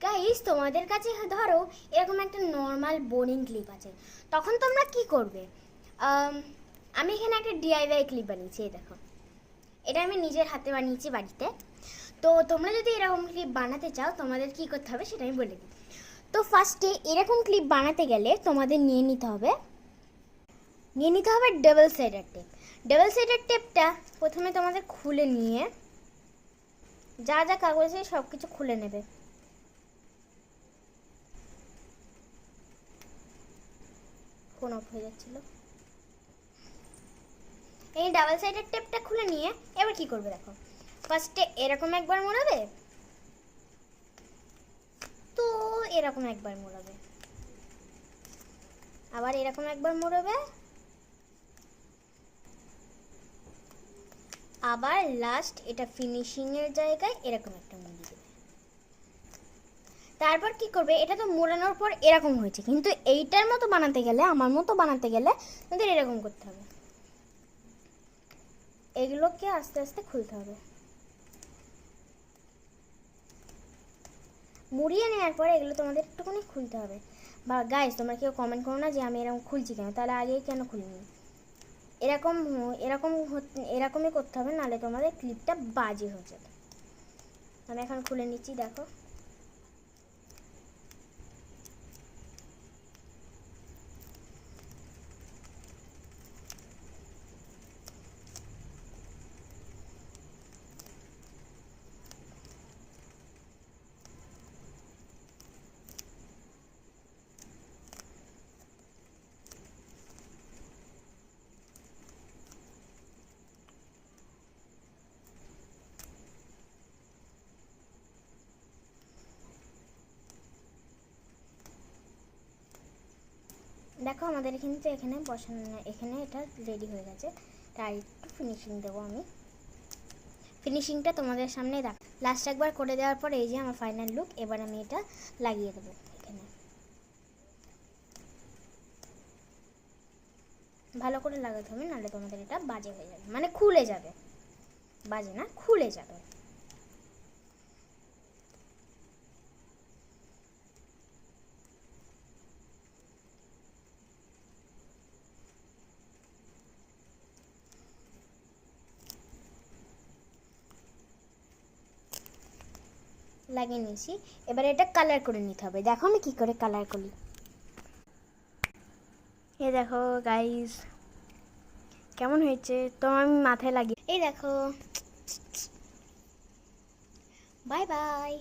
Guys, তোমাদের কাছে ধরো এরকম একটা নর্মাল বোরিং ক্লিপ আছে, তখন তোমরা কি করবে? আমি এখানে একটা ডিআইওয়াই ক্লিপ বানিয়েছি, এই দেখো। এটা আমি নিজের হাতে বানিয়েছি বাড়িতে। তো তোমরা যদি এরকম ক্লিপ বানাতে চাও, তোমাদের কি করতে হবে সেটা আমি বলে দিই। তো ফার্স্টে এরকম ক্লিপ বানাতে গেলে তোমাদের নিয়ে নিতে হবে ডাবল সাইডের টেপ। ডাবল সাইডের টেপটা প্রথমে তোমাদের খুলে নিয়ে যা যা কাগজে সব কিছু খুলে নেবে। ফোন অফ হয়ে যাচ্ছিল। এই ডাবল সাইডের টেপটা খুলে নিয়ে এবার কি করবে দেখো। ফার্স্টে এরকম একবার মোড়াবে, তো এরকম একবার মোড়াবে, আবার এরকম একবার মোড়াবে, আবার লাস্ট এটা ফিনিশিং এর জায়গায় এরকম একটা মুড়ি দেবে। তারপর কি করবে, এটা তো মোড়ানোর পর এরকম হয়েছে, কিন্তু এইটার মতো বানাতে গেলে, আমার মতো বানাতে গেলে আমাদের এরকম করতে হবে। এগুলোকে আস্তে আস্তে খুলতে হবে। মুড়িয়ে নেওয়ার পরে এগুলো তোমাদের একটুখানি খুলতে হবে। বা গাইস, তোমরা কেউ কমেন্ট করো না যে আমি এরকম খুলছি কেন, তাহলে আগে কেন খুলিনি। এরকম এরকম এরকমই করতে হবে, নাহলে তোমাদের ক্লিপটা বাজে হয়ে যাবে। আমি এখন খুলে নিচ্ছি, দেখো। দেখো আমাদের কিন্তু এখানে বসানো, এখানে এটা রেডি হয়ে গেছে। তাই একটু ফিনিশিং দেবো আমি। ফিনিশিংটা তোমাদের সামনে দেখ। লাস্ট একবার করে দেওয়ার পর এই যে আমার ফাইনাল লুক। এবার আমি এটা লাগিয়ে দেবো এখানে। ভালো করে লাগাতে হবে, নাহলে তোমাদের এটা বাজে হয়ে যাবে, মানে খুলে যাবে। বাজে না, খুলে যাবে। লাগিয়ে নিয়েছি, এবার এটা কালার করে নিতে হবে। দেখো আমি কি করে কালার করি। এই দেখো গাইস, কেমন হয়েছে তো আমি মাথায় লাগিয়ে, এই দেখো। Bye bye.